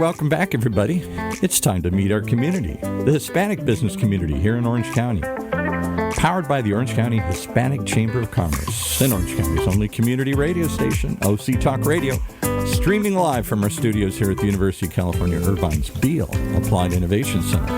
welcome back, everybody. It's time to meet our community, the Hispanic business community here in Orange County. Powered by the Orange County Hispanic Chamber of Commerce and Orange County's only community radio station, OC Talk Radio, streaming live from our studios here at the University of California, Irvine's Beale Applied Innovation Center.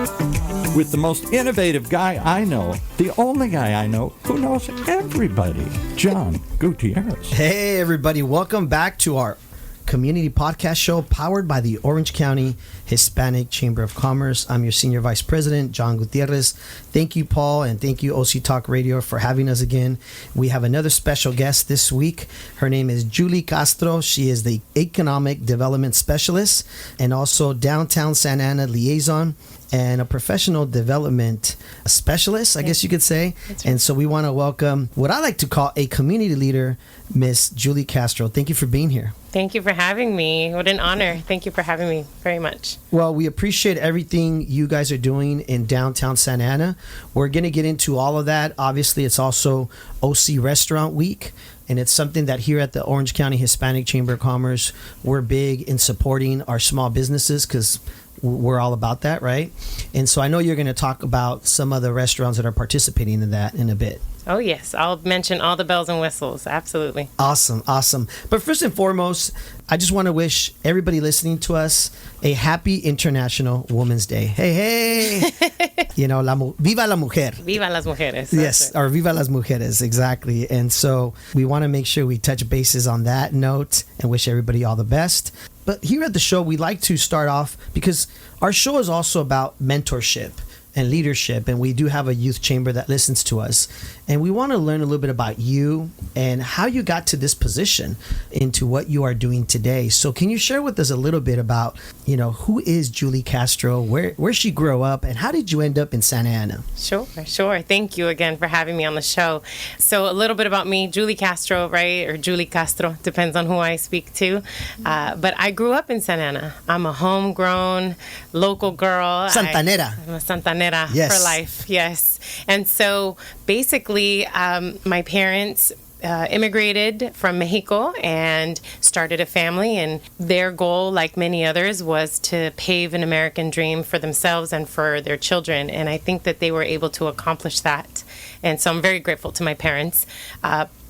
With the most innovative guy I know, the only guy I know who knows everybody, John Gutierrez. Hey, everybody. Welcome back to our community podcast show powered by the Orange County Hispanic Chamber of Commerce. I'm your Senior Vice President, John Gutierrez. Thank you, Paul, and thank you, OC Talk Radio, for having us again. We have another special guest this week. Her name is Julie Castro. She is the Economic Development Specialist and also Downtown Santa Ana Liaison and a professional development specialist, I guess you could say. Right. And so we want to welcome what I like to call a community leader, Miss Julie Castro. Thank you for being here. Thank you for having me. What an honor. Thank you for having me very much. Well, we appreciate everything you guys are doing in downtown Santa Ana. We're going to get into all of that. Obviously, it's also OC Restaurant Week. And it's something that here at the Orange County Hispanic Chamber of Commerce, we're big in supporting our small businesses because we're all about that, right? And so I know you're going to talk about some of the restaurants that are participating in that in a bit. Oh, yes. I'll mention all the bells and whistles. Absolutely. Awesome. But first and foremost, I just want to wish everybody listening to us a happy International Women's Day. Hey. You know, viva la mujer. Viva las mujeres. Yes, or viva las mujeres, exactly. And so we want to make sure we touch bases on that note and wish everybody all the best. But here at the show, we like to start off because our show is also about mentorship and leadership, and we do have a youth chamber that listens to us, and we want to learn a little bit about you and how you got to this position into what you are doing today. So can you share with us a little bit about, you know, who is Julie Castro, where she grew up, and how did you end up in Santa Ana? Sure. Thank you again for having me on the show. So a little bit about me, Julie Castro, right? Or Julie Castro, depends on who I speak to. But I grew up in Santa Ana. I'm a homegrown local girl. Santanera. I'm a Santanera. Yes. For life, yes. And so basically, my parents immigrated from Mexico and started a family, and their goal, like many others, was to pave an American dream for themselves and for their children. And I think that they were able to accomplish that. And so I'm very grateful to my parents.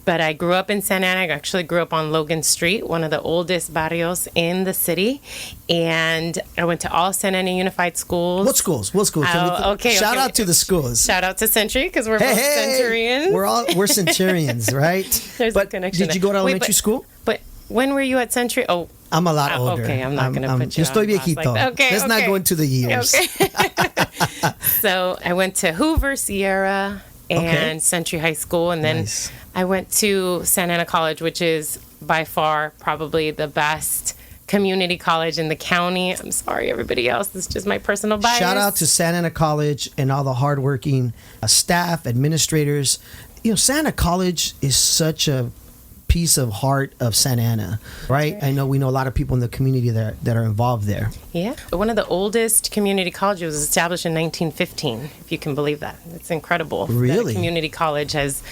But I grew up in Santa Ana. I actually grew up on Logan Street, one of the oldest barrios in the city. And I went to all Santa Ana Unified Schools. What schools? Shout out to the schools. Shout out to Century, because we're both Centurions. We're Centurions, right? There's a connection. Did you go to elementary school? But when were you at Century? Oh, I'm a lot older. Okay, I'm not going to put you on the viejito. Like okay, let's not go into the years. Okay. So I went to Hoover, Sierra, and Century High School, and then I went to Santa Ana College, which is by far probably the best community college in the county. I'm sorry, everybody else. This is just my personal bias. Shout out to Santa Ana College and all the hardworking staff, administrators. You know, Santa Ana College is such a piece of heart of Santa Ana, right? I know we know a lot of people in the community that are involved there. Yeah. One of the oldest community colleges was established in 1915, if you can believe that. It's incredible. Really? That a community college has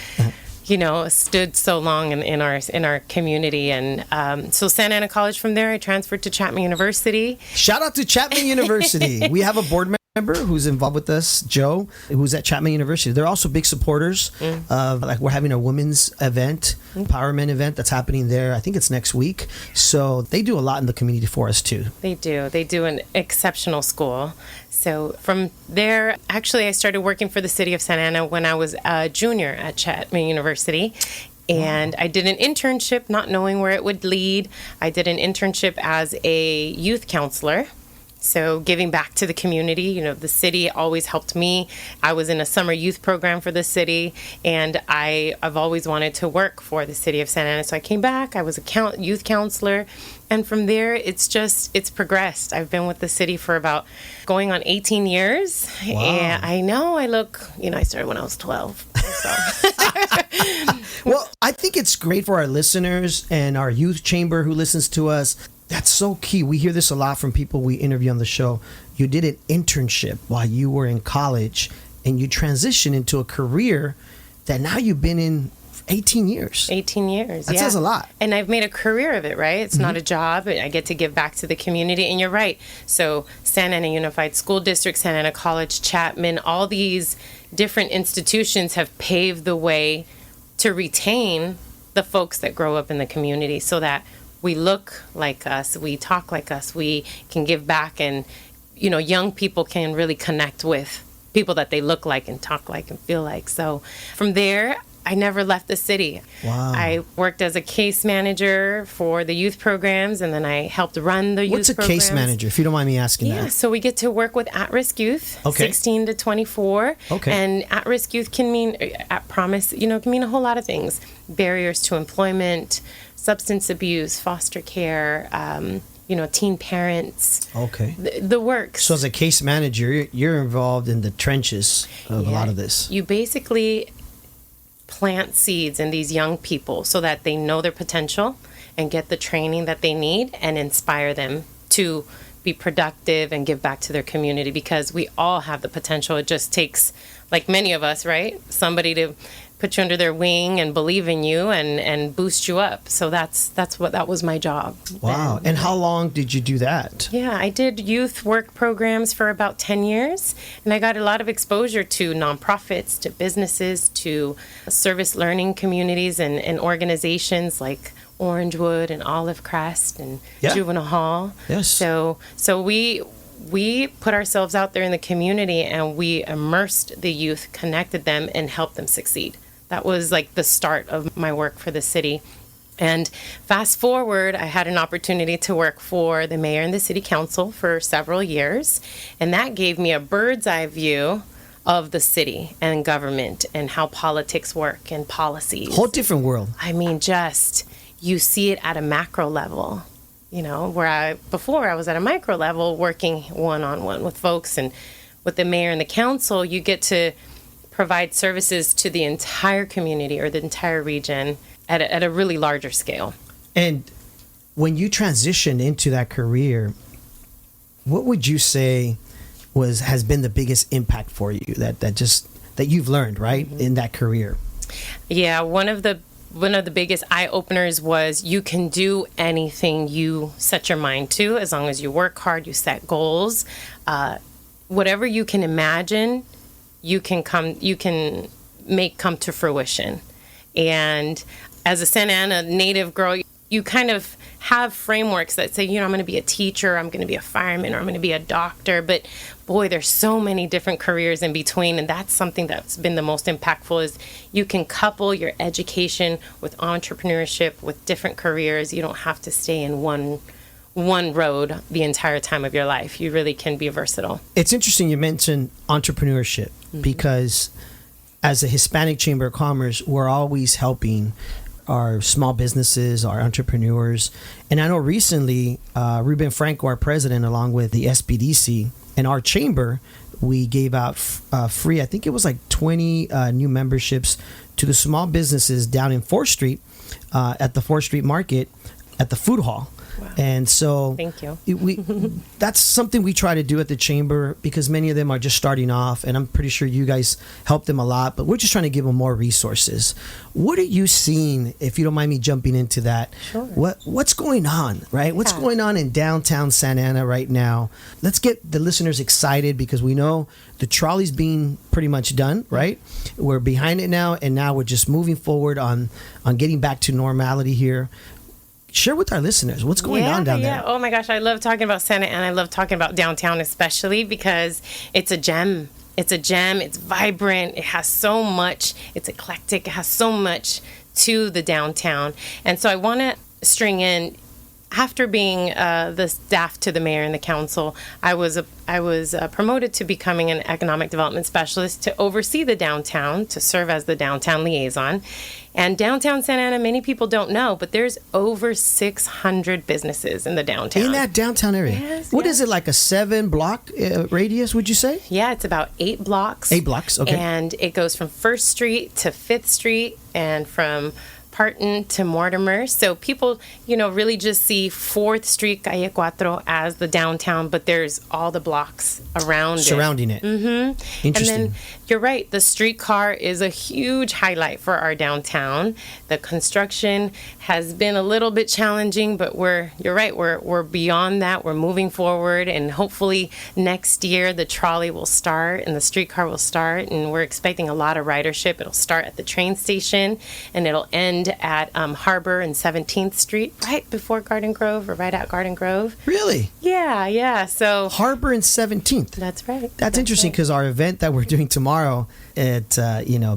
stood so long in our community. And so Santa Ana College, from there, I transferred to Chapman University. Shout out to Chapman University. We have a board member who's involved with us, Joe, who's at Chapman University. They're also big supporters of, like, we're having a women's event, empowerment event that's happening there. I think it's next week. So they do a lot in the community for us too. They do an exceptional school. So from there, actually, I started working for the city of Santa Ana when I was a junior at Chapman University. And I did an internship, not knowing where it would lead. I did an internship as a youth counselor. So giving back to the community, the city always helped me. I was in a summer youth program for the city, and I've always wanted to work for the city of Santa Ana. So I came back, I was a youth counselor, and from there, it's progressed. I've been with the city for about going on 18 years. Wow. And I know I started when I was 12. So. Well, I think it's great for our listeners and our youth chamber who listens to us. That's so key. We hear this a lot from people we interview on the show. You did an internship while you were in college, and you transitioned into a career that now you've been in 18 years. 18 years. That says a lot. And I've made a career of it, right? It's not a job. I get to give back to the community. And you're right. So Santa Ana Unified School District, Santa Ana College, Chapman, all these different institutions have paved the way to retain the folks that grow up in the community so that we look like us, we talk like us, we can give back, and, you know, young people can really connect with people that they look like and talk like and feel like. So from there, I never left the city. Wow. I worked as a case manager for the youth programs, and then I helped run the youth programs. What's a case manager, if you don't mind me asking that? Yeah, so we get to work with at-risk youth, Okay. 16 to 24. Okay. And at-risk youth can mean, at promise, you know, can mean a whole lot of things. Barriers to employment, substance abuse, foster care, you know, teen parents. Okay. The works. So as a case manager, you're involved in the trenches of a lot of this. You basically plant seeds in these young people so that they know their potential and get the training that they need and inspire them to be productive and give back to their community, because we all have the potential. It just takes, like many of us, right? Somebody to put you under their wing and believe in you and boost you up. So that was my job. Wow. And how long did you do that? Yeah, I did youth work programs for about 10 years, and I got a lot of exposure to nonprofits, to businesses, to service learning communities and organizations like Orangewood and Olive Crest and Juvenile Hall. Yes. So we put ourselves out there in the community, and we immersed the youth, connected them, and helped them succeed. That was like the start of my work for the city. And fast forward, I had an opportunity to work for the mayor and the city council for several years. And that gave me a bird's eye view of the city and government and how politics work and policies. Whole different world. I mean, just, you see it at a macro level, you know, where before I was at a micro level working one-on-one with folks, and with the mayor and the council, you get to provide services to the entire community or the entire region at a really larger scale. And when you transitioned into that career, what would you say has been the biggest impact for you that you've learned, right, in that career? Yeah, one of the biggest eye-openers was you can do anything you set your mind to as long as you work hard, you set goals. Whatever you can imagine, you can make come to fruition. And as a Santa Ana native girl, you kind of have frameworks that say, you know, I'm going to be a teacher, I'm going to be a fireman, or I'm going to be a doctor. But boy, there's so many different careers in between, and that's something that's been the most impactful, is you can couple your education with entrepreneurship, with different careers. You don't have to stay in one road the entire time of your life. You really can be versatile. It's interesting you mentioned entrepreneurship, because as a Hispanic Chamber of Commerce, we're always helping our small businesses, our entrepreneurs. And I know recently, Ruben Franco, our president, along with the SBDC and our chamber, we gave out free, I think it was like 20 new memberships to the small businesses down in 4th Street, at the 4th Street Market, at the food hall. Wow. And so thank you. That's something we try to do at the chamber, because many of them are just starting off, and I'm pretty sure you guys help them a lot, but we're just trying to give them more resources. What are you seeing, if you don't mind me jumping into that? Sure. What's going on, right? What's going on in downtown Santa Ana right now? Let's get the listeners excited, because we know the trolley's being pretty much done, right? We're behind it now, and now we're just moving forward on getting back to normality here. Share with our listeners what's going on down there. Oh my gosh, I love talking about Santa Ana. I love talking about downtown, especially because it's a gem. It's a gem. It's vibrant. It has so much. It's eclectic. It has so much to the downtown. And so I want to string in, after being the staff to the mayor and the council, I was promoted to becoming an economic development specialist to oversee the downtown, to serve as the downtown liaison. And downtown Santa Ana, many people don't know, but there's over 600 businesses in the downtown. In that downtown area? Yes. What is it, like a 7-block radius, would you say? Yeah, it's about 8 blocks. 8 blocks, okay. And it goes from 1st Street to 5th Street, and from Parton to Mortimer. So people, really just see 4th Street, Calle Cuatro as the downtown, but there's all the blocks around surrounding it. Mm-hmm. Interesting. And then you're right. The streetcar is a huge highlight for our downtown. The construction has been a little bit challenging, but you're right. We're beyond that. We're moving forward, and hopefully next year the trolley will start and the streetcar will start, and we're expecting a lot of ridership. It'll start at the train station, and it'll end at Harbor and 17th Street, right before Garden Grove or right at Garden Grove. Really? Yeah. So Harbor and 17th. that's right. That's interesting because our event that we're doing tomorrow at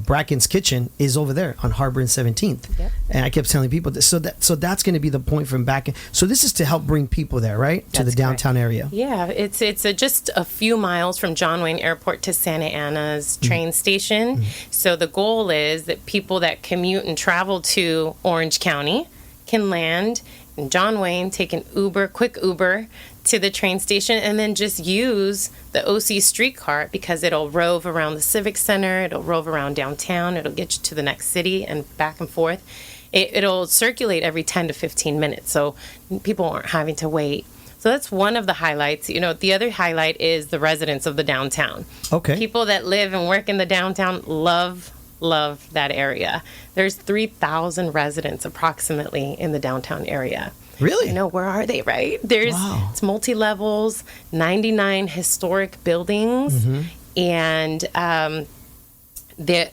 Bracken's Kitchen is over there on Harbor and 17th. Yep. And I kept telling people so that's going to be the point from back. So this is to help bring people there, right, to the downtown area. Yeah, it's just a few miles from John Wayne Airport to SantaAna's train station. So the goal is that people that commute and travel to Orange County can land in John Wayne, take an quick Uber to the train station, and then just use the OC streetcar because it'll rove around the Civic Center, it'll rove around downtown, it'll get you to the next city and back and forth. It'll circulate every 10 to 15 minutes, so people aren't having to wait. So that's one of the highlights. The other highlight is the residents of the downtown. Okay. People that live and work in the downtown love that area. There's 3,000 residents approximately in the downtown area. Really? Where are they, right? It's multi-levels, 99 historic buildings, and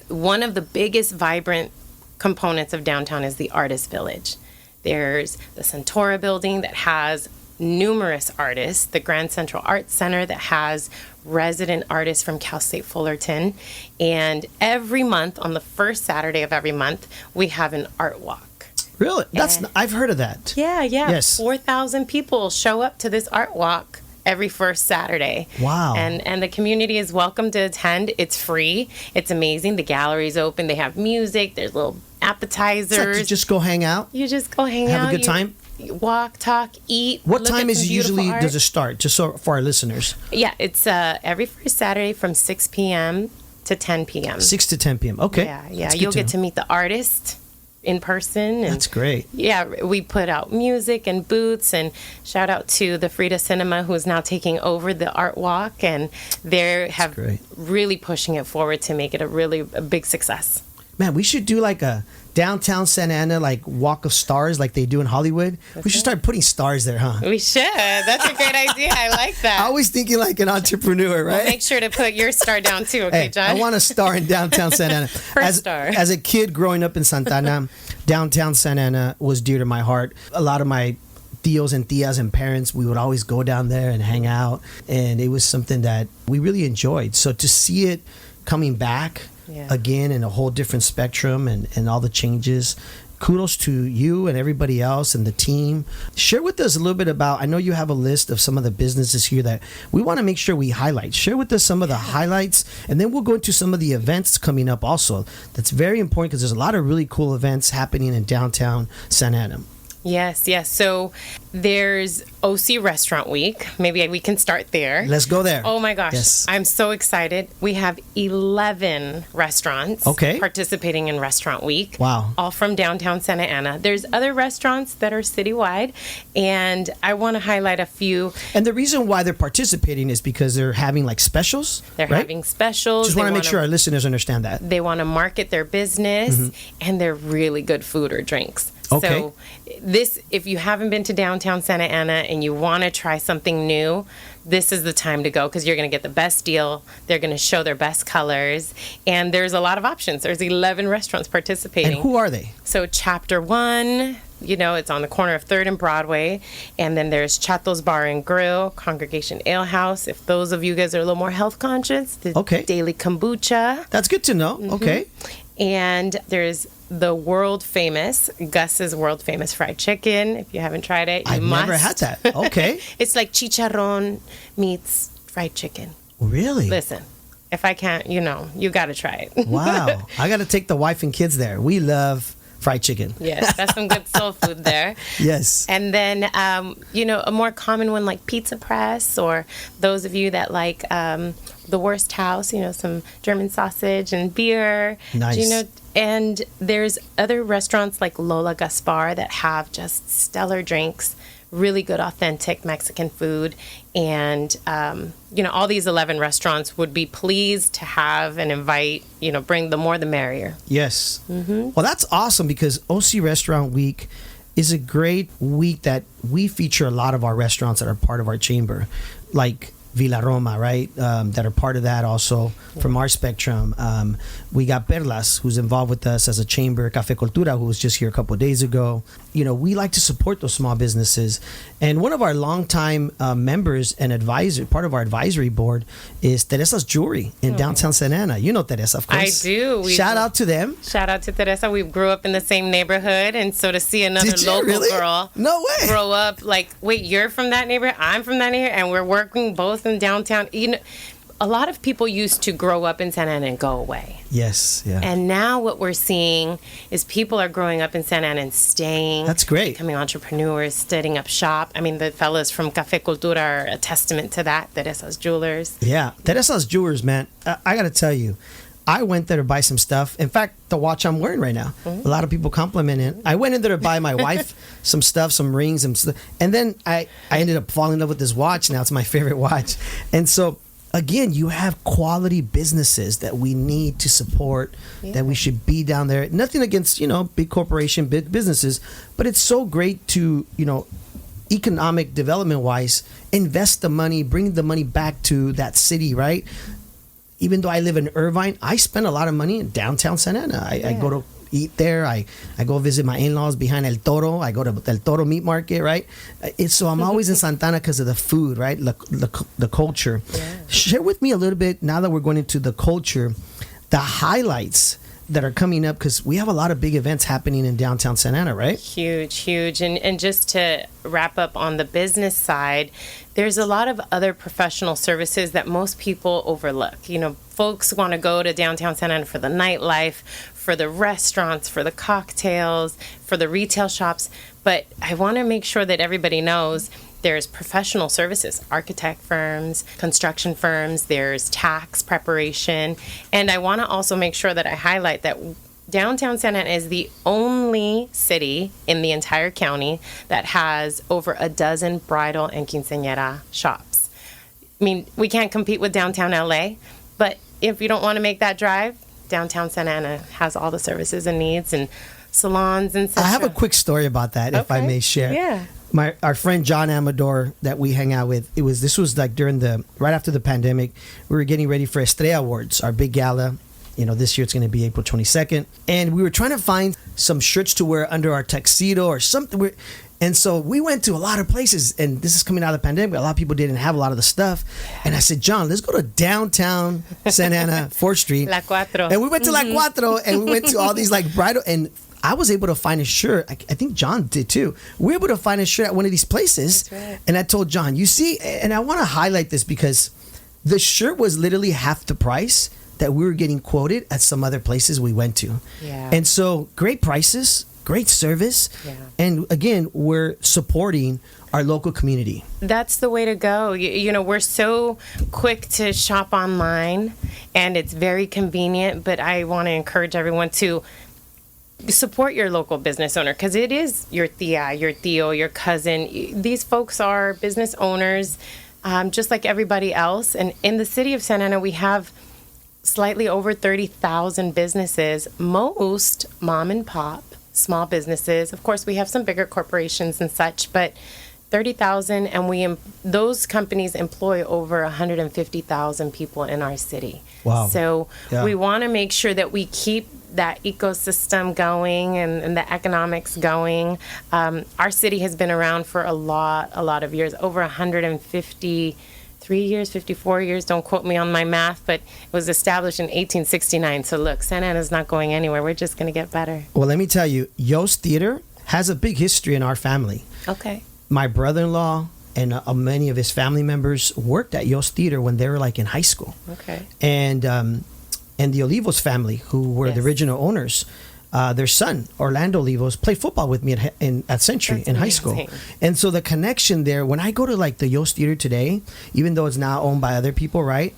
one of the biggest vibrant components of downtown is the Artist Village. There's the Centura building that has numerous artists, the Grand Central Arts Center that has resident artists from Cal State Fullerton, and every month, on the first Saturday of every month, we have an art walk. Really? I've heard of that. Yeah. Yes. 4,000 people show up to this art walk every first Saturday. Wow. And the community is welcome to attend. It's free. It's amazing. The gallery's open. They have music. There's little appetizers. It's like you just go hang out? You just go hang out. Have a good time? You walk, talk, eat. What time does it start, just so for our listeners? Yeah, it's every first Saturday from 6 p.m. to 10 p.m. 6 to 10 p.m. Okay. Yeah. You'll get to meet the artist in person. That's great. Yeah, we put out music and booths, and shout out to the Frida Cinema, who is now taking over the art walk, and they have really pushing it forward to make it a big success. Man, we should do like a downtown Santa Ana walk of stars like they do in Hollywood. We should start putting stars there, huh? We should. That's a great idea. I like that. I always thinking like an entrepreneur, right? Well, make sure to put your star down too, okay, John? I want a star in downtown Santa Ana. Star. As a kid growing up in Santa Ana, downtown Santa Ana was dear to my heart. A lot of my tios and tias and parents, we would always go down there and hang out, and it was something that we really enjoyed. So to see it coming back again in a whole different spectrum and all the changes, kudos to you and everybody else and the team. Share with us a little bit about, I know you have a list of some of the businesses here that we want to make sure we highlight. Share with us some of the highlights, and then we'll go into some of the events coming up also. That's very important because there's a lot of really cool events happening in downtown Santa Ana. Yes. So there's OC Restaurant Week. Maybe we can start there. Let's go there. Oh my gosh. Yes. I'm so excited. We have 11 restaurants participating in Restaurant Week. Wow. All from downtown Santa Ana. There's other restaurants that are citywide, and I want to highlight a few. And the reason why they're participating is because they're having specials. They're having specials. Just want to make sure our listeners understand that. They want to market their business, and they're really good food or drinks. Okay. So if you haven't been to downtown Santa Ana and you want to try something new, this is the time to go because you're going to get the best deal. They're going to show their best colors, and there's a lot of options. There's 11 restaurants participating. And who are they? So Chapter 1, it's on the corner of 3rd and Broadway, and then there's Chato's Bar and Grill, Congregation Ale House. If those of you guys are a little more health conscious, the Daily Kombucha. That's good to know. Okay. And there's the Gus's world famous fried chicken. If you haven't tried it, you must. I've never had that. Okay. It's like chicharron meets fried chicken. Really? Listen, if I can't, you got to try it. Wow. I got to take the wife and kids there. We love fried chicken. Yes, that's some good soul food there. Yes. And then, a more common one like Pizza Press, or those of you that like the Worst House, some German sausage and beer. Nice. And there's other restaurants like Lola Gaspar that have just stellar drinks, really good, authentic Mexican food. And, all these 11 restaurants would be pleased to have and invite, bring the more the merrier. Yes. Well, that's awesome because OC Restaurant Week is a great week that we feature a lot of our restaurants that are part of our chamber, like Villa Roma, right? That are part of that also from our spectrum. We got Perlas, who's involved with us as a chamber, Café Cultura, who was just here a couple of days ago. We like to support those small businesses. And one of our longtime members and advisor, part of our advisory board, is Teresa's Jewelry in downtown Santa Ana. You know Teresa, of course. I do. Shout out to them. Shout out to Teresa. We grew up in the same neighborhood. And so to see another local really? girl No way. grow up, like, wait, you're from that neighborhood? I'm from that neighborhood. And we're working both in downtown. A lot of people used to grow up in Santa Ana and go away. Yes, yeah. And now what we're seeing is people are growing up in Santa Ana and staying. That's great. Becoming entrepreneurs, setting up shop. I mean, the fellas from Café Cultura are a testament to that. Teresa's Jewelers. Yeah, Teresa's Jewelers, man. I got to tell you, I went there to buy some stuff. In fact, the watch I'm wearing right now, a lot of people compliment it. I went in there to buy my wife some stuff, some rings, and then I ended up falling in love with this watch. Now it's my favorite watch. And so, again, you have quality businesses that we need to support, that we should be down there. Nothing against, big corporation, big businesses, but it's so great to, economic development wise, invest the money, bring the money back to that city, right? Even though I live in Irvine, I spend a lot of money in downtown Santa Ana. I go to eat there. I go visit my in-laws behind El Toro. I go to El Toro meat market, right? So I'm always in Santa Ana because of the food, right? The culture. Yeah. Share with me a little bit, now that we're going into the culture, the highlights that are coming up, because we have a lot of big events happening in downtown Santa Ana, right? Huge. And just to wrap up on the business side, there's a lot of other professional services that most people overlook. Folks want to go to downtown Santa Ana for the nightlife, for the restaurants, for the cocktails, for the retail shops. But I want to make sure that everybody knows there's professional services, architect firms, construction firms, there's tax preparation. And I want to also make sure that I highlight that downtown Santa Ana is the only city in the entire county that has over a dozen bridal and quinceañera shops. I mean, we can't compete with downtown LA, but if you don't want to make that drive, downtown Santa Ana has all the services and needs and salons and such. I have a quick story about that, if I may share. Yeah. Our friend John Amador that we hang out with, this was like right after the pandemic. We were getting ready for Estrella Awards, our big gala. This year it's going to be April 22nd. And we were trying to find some shirts to wear under our tuxedo or something. And so we went to a lot of places, and this is coming out of the pandemic. A lot of people didn't have a lot of the stuff. And I said, John, let's go to downtown Santa Ana, 4th Street. La Cuatro. And we went to La Cuatro, and we went to all these like bridal, and I was able to find a shirt. I think John did too. We were able to find a shirt at one of these places. That's right. And I told John, you see, and I want to highlight this because the shirt was literally half the price that we were getting quoted at some other places we went to. Yeah. And so great prices, great service. Yeah. And again, we're supporting our local community. That's the way to go. We're so quick to shop online and it's very convenient, but I want to encourage everyone to support your local business owner because it is your tia, your tío, your cousin. These folks are business owners just like everybody else. And in the city of Santa Ana, we have slightly over 30,000 businesses, most mom and pop, small businesses. Of course, we have some bigger corporations and such, but 30,000, and those companies employ over 150,000 people in our city. Wow. So we want to make sure that we keep that ecosystem going and the economics going. Our city has been around for a lot of years, over 153 years, 54 years. Don't quote me on my math, but it was established in 1869. So look, Santa Ana's not going anywhere. We're just going to get better. Well, let me tell you, Yost Theater has a big history in our family. Okay. My brother-in-law and many of his family members worked at Yost Theater when they were like in high school. Okay. And the Olivos family, who were the original owners, their son, Orlando Olivos, played football with me at Century in high school. And so the connection there, when I go to like the Yost Theater today, even though it's now owned by other people, right?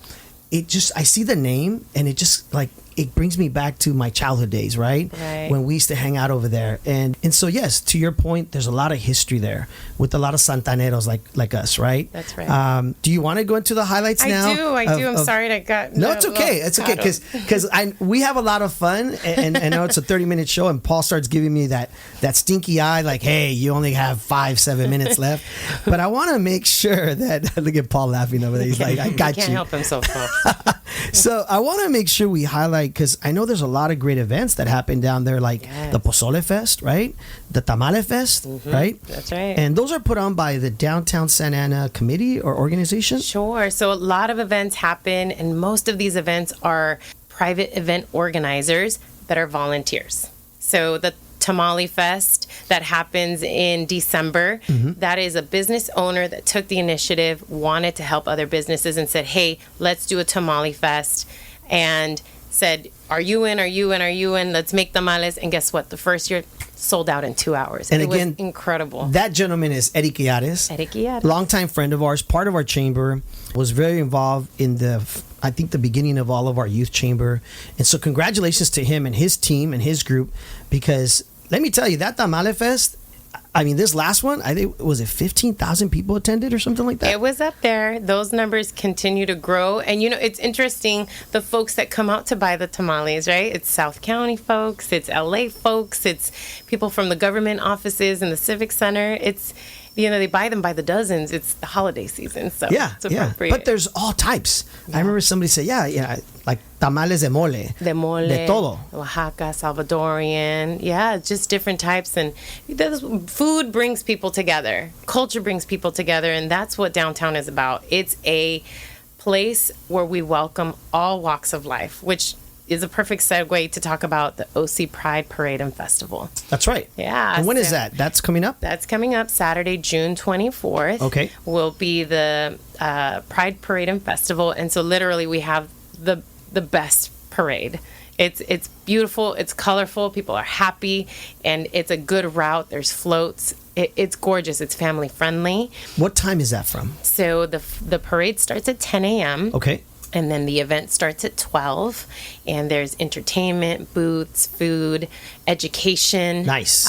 I see the name and it just like, it brings me back to my childhood days, right? When we used to hang out over there. And so, yes, to your point, there's a lot of history there with a lot of Santaneros like us, right? That's right. Do you want to go into the highlights now? I do. I'm sorry I got... No, it's okay. It's okay, because we have a lot of fun, and I know it's a 30-minute show, and Paul starts giving me that stinky eye, like, hey, you only have 7 minutes left. But I want to make sure that... Look at Paul laughing over there. He's like, I got you. Can't help himself, Paul. So I want to make sure we highlight, because I know there's a lot of great events that happen down there, like the Pozole Fest, right? The Tamale Fest, right? That's right. And those are put on by the Downtown Santa Ana Committee or organization? Sure. So a lot of events happen, and most of these events are private event organizers that are volunteers. So the Tamale Fest that happens in December, that is a business owner that took the initiative, wanted to help other businesses, and said, hey, let's do a Tamale Fest. And said, are you in? Are you in? Are you in? Let's make tamales. And guess what? The first year sold out in 2 hours. And it was incredible. That gentleman is Eddie Quillares. Eddie Quillares. Longtime friend of ours, part of our chamber, was very involved in the beginning of all of our youth chamber. And so congratulations to him and his team and his group, because let me tell you, that Tamale Fest, I mean, this last one, I think, was it 15,000 people attended or something like that? It was up there. Those numbers continue to grow. And, it's interesting, the folks that come out to buy the tamales, right? It's South County folks, it's LA folks, it's people from the government offices and the Civic Center. It's, they buy them by the dozens. It's the holiday season, so it's appropriate. But there's all types. I remember somebody said, like tamales de mole. De mole. De todo. Oaxaca, Salvadorian. Yeah, just different types. And food brings people together. Culture brings people together, and that's what downtown is about. It's a place where we welcome all walks of life, which is a perfect segue to talk about the OC Pride Parade and Festival. That's right. Yeah. And when is that? That's coming up? That's coming up Saturday, June 24th. Okay. Will be the Pride Parade and Festival. And so literally we have the best parade. It's beautiful. It's colorful. People are happy. And it's a good route. There's floats. It's gorgeous. It's family friendly. What time is that from? So the parade starts at 10 a.m. Okay. And then the event starts at 12, and there's entertainment, booths, food, education. Nice.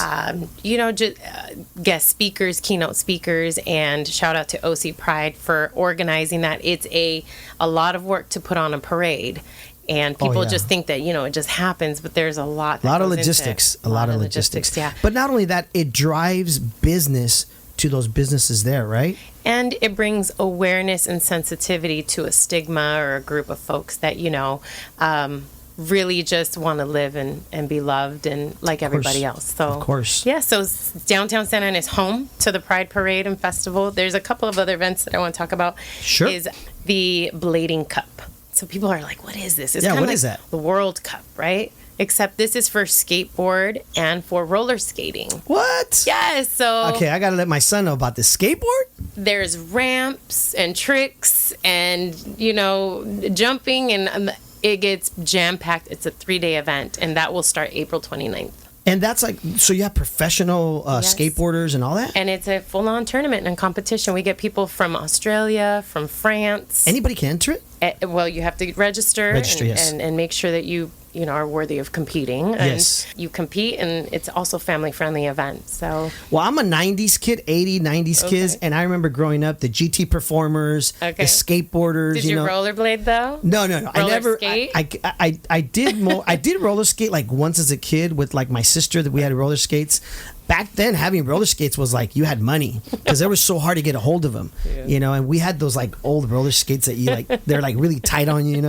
Just guest speakers, keynote speakers, and shout out to OC Pride for organizing that. It's a lot of work to put on a parade. And people just think that, it just happens, but there's a lot. A lot of logistics. A lot of logistics. Yeah. But not only that, it drives business to those businesses there, right? And it brings awareness and sensitivity to a stigma or a group of folks that, really just want to live and be loved and like everybody else. So, of course. Yeah, so downtown Santa Ana is home to the Pride Parade and Festival. There's a couple of other events that I want to talk about. Sure. Is the Blading Cup. So people are like, what is this? It's what is that? The World Cup, right? Except this is for skateboard and for roller skating. What? Yes. So okay, I gotta let my son know about this skateboard. There's ramps and tricks and jumping, and it gets jam packed. It's a 3-day event, and that will start April 29th. And that's so you have professional skateboarders and all that? And it's a full-on tournament and competition. We get people from Australia, from France. Anybody can enter it? Well, you have to register yes. and make sure that you are worthy of competing. And yes. You compete, and it's also family-friendly event. So. Well, I'm a 90s kid, 80s, 90s kids, and I remember growing up, the GT performers, the skateboarders. Did you rollerblade, though? No. Skate? I did more. I did roller skate like once as a kid with like my sister, that we had roller skates. Back then, having roller skates was like you had money because they were so hard to get a hold of them, and we had those like old roller skates that you like, they're like really tight on you,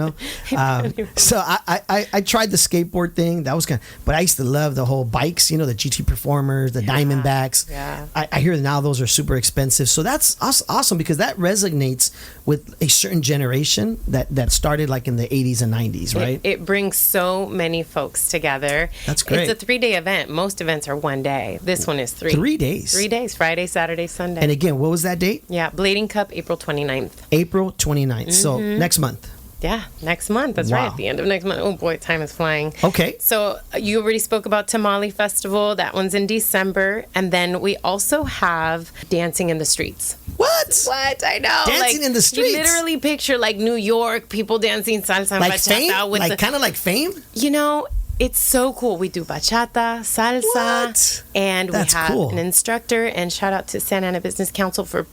So I tried the skateboard thing. That was but I used to love the whole bikes, the GT Performers, the Diamondbacks. Yeah. I hear now those are super expensive. So that's awesome because that resonates with a certain generation that started like in the 80s and 90s, right? It brings so many folks together. That's great. It's a 3-day event. Most events are 1 day. This one is 3. 3 days. 3 days. Friday, Saturday, Sunday. And again, what was that date? Yeah, Blading Cup, April 29th. April 29th. So next month. Yeah, next month. That's right. At the end of next month. Oh boy, time is flying. Okay. So you already spoke about Tamale Festival. That one's in December. And then we also have Dancing in the Streets. What? What? I know. Dancing in the streets. You literally picture like New York, people dancing salsa and Like bachata. Fame? With Like kind of like Fame? You know, it's so cool. We do bachata, salsa, What? and That's we have cool. an instructor. And shout out to Santa Ana Business Council for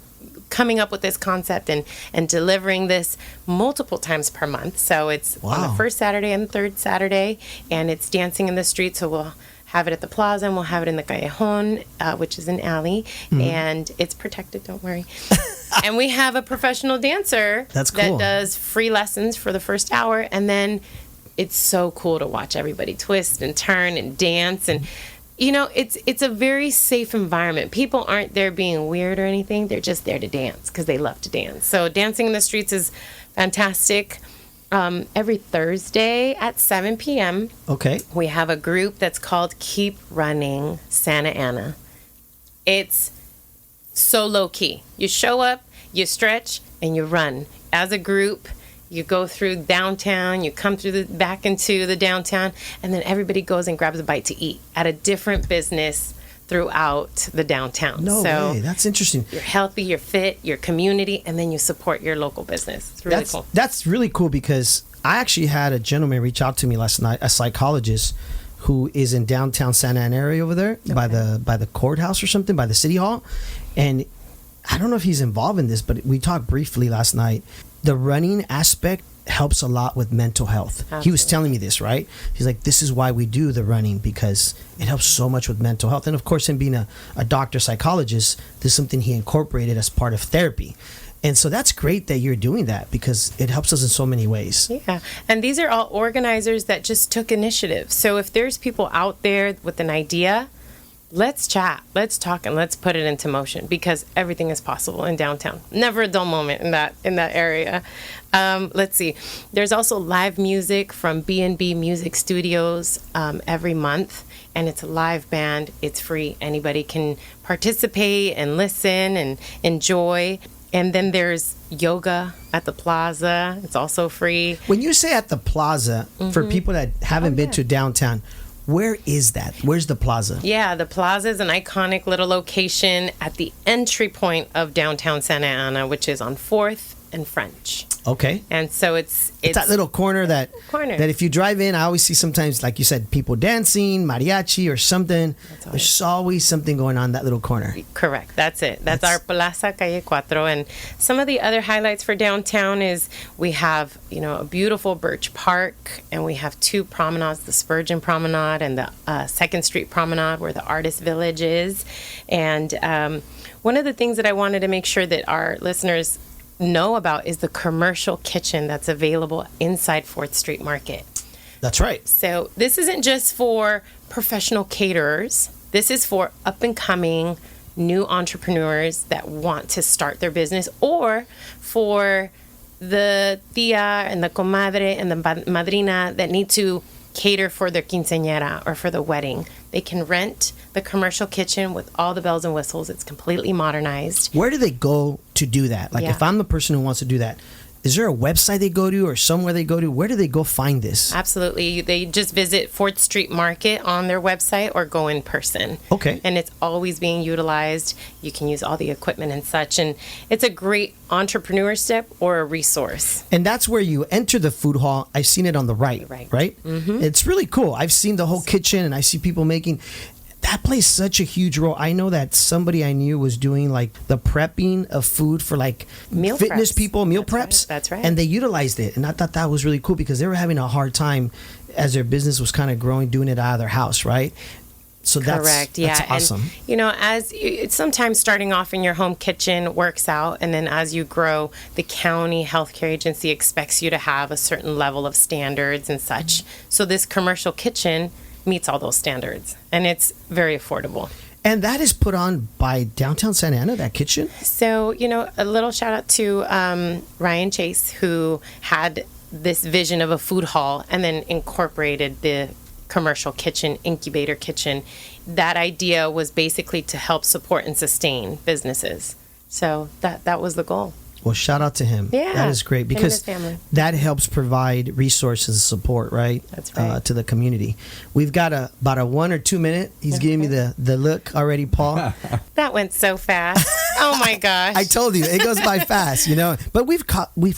coming up with this concept and delivering this multiple times per month. So it's on the first Saturday and the third Saturday, and it's dancing in the street. So we'll have it at the plaza, and we'll have it in the Callejon, which is an alley, and it's protected, don't worry. And we have a professional dancer That's cool. that does free lessons for the first hour, and then it's so cool to watch everybody twist and turn and dance. And you know, it's a very safe environment. People aren't there being weird or anything. They're just there to dance because they love to dance. So dancing in the streets is fantastic. Every Thursday at 7 p.m. Okay. we have a group that's called Keep Running Santa Ana. It's so low key. You show up, you stretch, and you run. As a group, you go through downtown, you come through back into the downtown, and then everybody goes and grabs a bite to eat at a different business throughout the downtown. No way. That's interesting. You're healthy, you're fit, your community, and then you support your local business. It's really cool. That's really cool because I actually had a gentleman reach out to me last night, a psychologist who is in downtown Santa Ana area over there by the courthouse or something, by the city hall. And I don't know if he's involved in this, but we talked briefly last night. The running aspect helps a lot with mental health. Absolutely. He was telling me this, right? He's like, this is why we do the running, because it helps so much with mental health. And of course, him being a doctor psychologist, this is something he incorporated as part of therapy. And so that's great that you're doing that because it helps us in so many ways. Yeah. And these are all organizers that just took initiative. So if there's people out there with an idea, let's chat, let's talk, and let's put it into motion because everything is possible in downtown. Never a dull moment in that area. Let's see. There's also live music from B&B Music Studios every month, and it's a live band. It's free. Anybody can participate and listen and enjoy. And then there's yoga at the plaza. It's also free. When you say at the plaza, for people that haven't been to downtown, where is that? Where's the plaza? Yeah, the plaza is an iconic little location at the entry point of downtown Santa Ana, which is on 4th and French. Okay. And so it's that little corner that if you drive in, I always see sometimes, like you said, people dancing, mariachi or something. There's always something going on in that little corner. Correct. That's it. That's our Plaza Calle Cuatro. And some of the other highlights for downtown is we have, a beautiful Birch Park, and we have 2 promenades, the Spurgeon Promenade and the 2nd Street Promenade, where the Artist Village is. And one of the things that I wanted to make sure that our listeners know about is the commercial kitchen that's available inside 4th Street Market. That's right. So this isn't just for professional caterers. This is for up-and-coming new entrepreneurs that want to start their business, or for the tia and the comadre and the madrina that need to cater for their quinceañera or for the wedding. They can rent the commercial kitchen with all the bells and whistles. It's completely modernized. Where do they go to do that? Like, if I'm the person who wants to do that, is there a website they go to or somewhere they go to? Where do they go find this? Absolutely. They just visit 4th Street Market on their website or go in person. Okay. And it's always being utilized. You can use all the equipment and such. And it's a great entrepreneur step or a resource. And that's where you enter the food hall. I've seen it on the right? Mm-hmm. It's really cool. I've seen the whole kitchen, and I see people making... That plays such a huge role. I know that somebody I knew was doing like the prepping of food for like meal fitness preps. people, meal That's preps. Right. That's right. And they utilized it. And I thought that was really cool because they were having a hard time as their business was kind of growing, doing it out of their house, right? So correct. Yeah. That's awesome. And, as sometimes starting off in your home kitchen works out, and then as you grow, the county healthcare agency expects you to have a certain level of standards and such. So this commercial kitchen meets all those standards, and it's very affordable. And that is put on by Downtown Santa Ana, that kitchen? So, a little shout out to Ryan Chase, who had this vision of a food hall and then incorporated the commercial kitchen, incubator kitchen. That idea was basically to help support and sustain businesses. So that was the goal. Well, shout out to him. Yeah, that is great because that helps provide resources and support, right? That's right. To the community. We've got about a 1 or 2 minute. He's giving me the look already, Paul. That went so fast. Oh my gosh. I told you it goes by fast, you know. But we've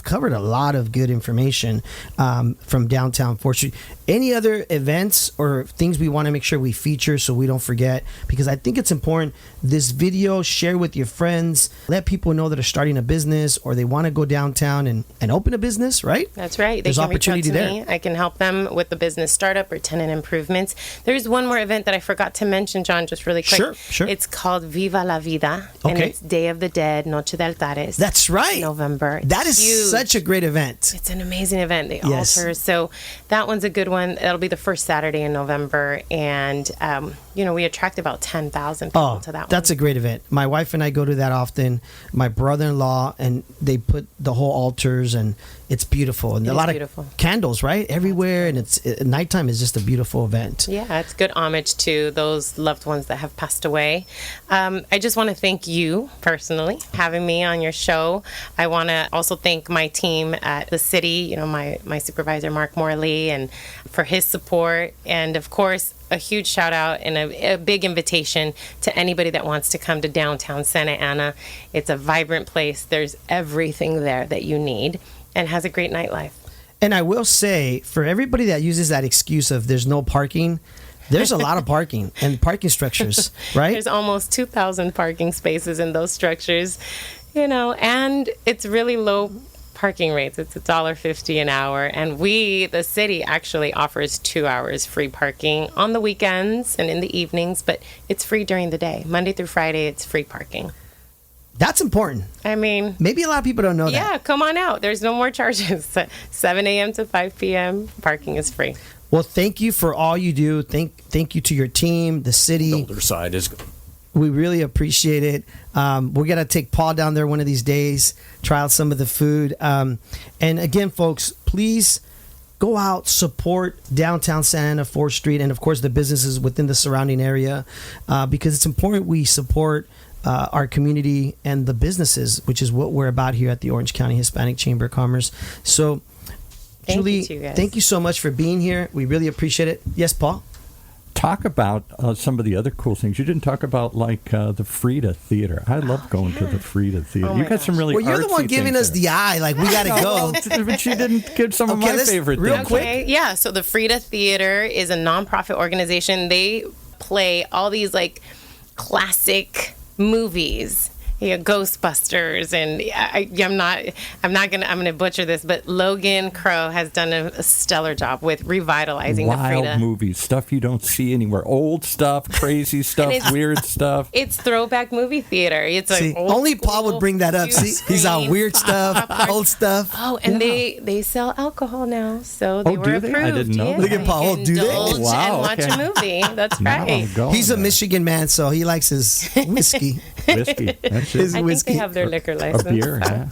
covered a lot of good information from downtown 4th Street. Any other events or things we want to make sure we feature so we don't forget? Because I think it's important. This video, share with your friends. Let people know that are starting a business or they want to go downtown and open a business, right? That's right. They There's can reach out opportunity to there. me. I can help them with the business startup or tenant improvements. There's one more event that I forgot to mention, John, just really quick. Sure. It's called Viva la Vida. And Okay. it's Day of the Dead, Noche de Altares. That's right. November. That is huge. such a great event. It's an amazing event. The Yes. altars. So that one's a good one. That'll be the first Saturday in November. And, we attract about 10,000 people to that one. That's a great event. My wife and I go to that often. My brother-in-law, and they put the whole altars, and it's beautiful. And It a is lot beautiful. of candles, right? Everywhere, and nighttime is just a beautiful event. Yeah, it's good homage to those loved ones that have passed away. I just want to thank you personally having me on your show. I want to also thank my team at the city, my supervisor, Mark Morley, and for his support. And of course, a huge shout out and a big invitation to anybody that wants to come to downtown Santa Ana. It's a vibrant place. There's everything there that you need and has a great nightlife. And I will say, for everybody that uses that excuse of there's no parking, there's a lot of parking and parking structures, right? There's almost 2,000 parking spaces in those structures, and it's really low parking rates. It's $1.50 an hour. And the city actually offers 2 hours free parking on the weekends and in the evenings, but it's free during the day. Monday through Friday, it's free parking. That's important. I mean, Maybe a lot of people don't know that. yeah, come on out. There's no more charges. 7 a.m. to 5 p.m. Parking is free. Well, thank you for all you do. Thank you to your team, the city. Older side is We really appreciate it. We're going to take Paul down there one of these days, try out some of the food. And again, folks, please go out, support downtown Santa Ana, 4th Street, and of course the businesses within the surrounding area, because it's important we support our community and the businesses, which is what we're about here at the Orange County Hispanic Chamber of Commerce. So, Thank Julie, you to you guys. thank you so much for being here. We really appreciate it. Yes, Paul? Talk about some of the other cool things. You didn't talk about the Frida Theater. I love going to the Frida Theater. Oh you my got some gosh. really Well, you're the artsy one giving things us there. the eye. Like, we got to go. But you didn't give some of Okay, my let's- favorite real things. quick. Okay, yeah. So the Frida Theater is a nonprofit organization. They play all these classic movies. Ghostbusters, and I'm gonna butcher this, but Logan Crow has done a stellar job with revitalizing the Wild Frida. movies, stuff you don't see anywhere. Old stuff, crazy stuff, it's- weird stuff. It's throwback movie theater. It's See, old only Paul school, would bring that up. See, he's on two-screen weird stuff, popcorn. old stuff. Oh, and they sell alcohol now, so they Oh, wur do they? approved. I didn't know Yeah, that. Look at Paul. you Oh, can do they? indulge Wow, and watch okay. a movie. That's Now right. I'm going He's a there. Michigan man, so he likes his whiskey. Whiskey. That's His it. I think whiskey. they have their liquor Or license. beer. Yeah.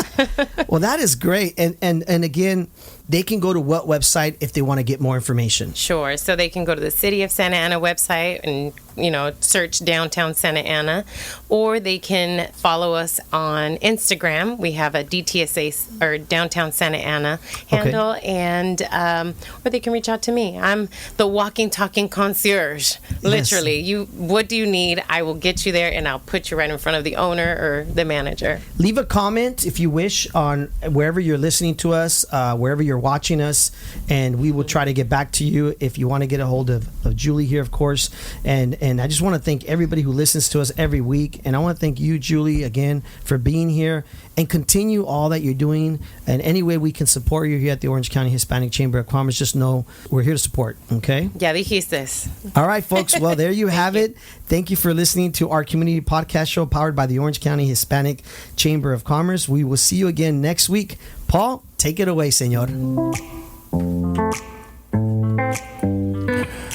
Well, that is great. And again, they can go to what website if they want to get more information? Sure. So they can go to the City of Santa Ana website and, search downtown Santa Ana, or they can follow us on Instagram. We have a DTSA or downtown Santa Ana handle, and or they can reach out to me. I'm the walking, talking concierge. Literally, what do you need? I will get you there, and I'll put you right in front of the owner or the manager. Leave a comment if you wish on wherever you're listening to us, wherever you're watching us, and we will try to get back to you if you want to get a hold of Julie here, of course. And I just want to thank everybody who listens to us every week. And I want to thank you, Julie, again, for being here, and continue all that you're doing. And any way we can support you here at the Orange County Hispanic Chamber of Commerce, just know we're here to support, okay? Ya dijiste. All right, folks. Well, there you have it. Thank you for listening to our community podcast show powered by the Orange County Hispanic Chamber of Commerce. We will see you again next week. Paul, take it away, senor.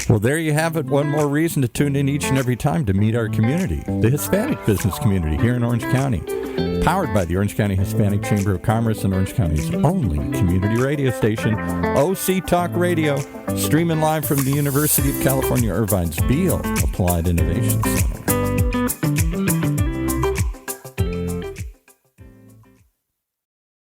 Well, there you have it. One more reason to tune in each and every time to meet our community, the Hispanic business community here in Orange County. Powered by the Orange County Hispanic Chamber of Commerce and Orange County's only community radio station, OC Talk Radio, streaming live from the University of California, Irvine's Beale Applied Innovation Center.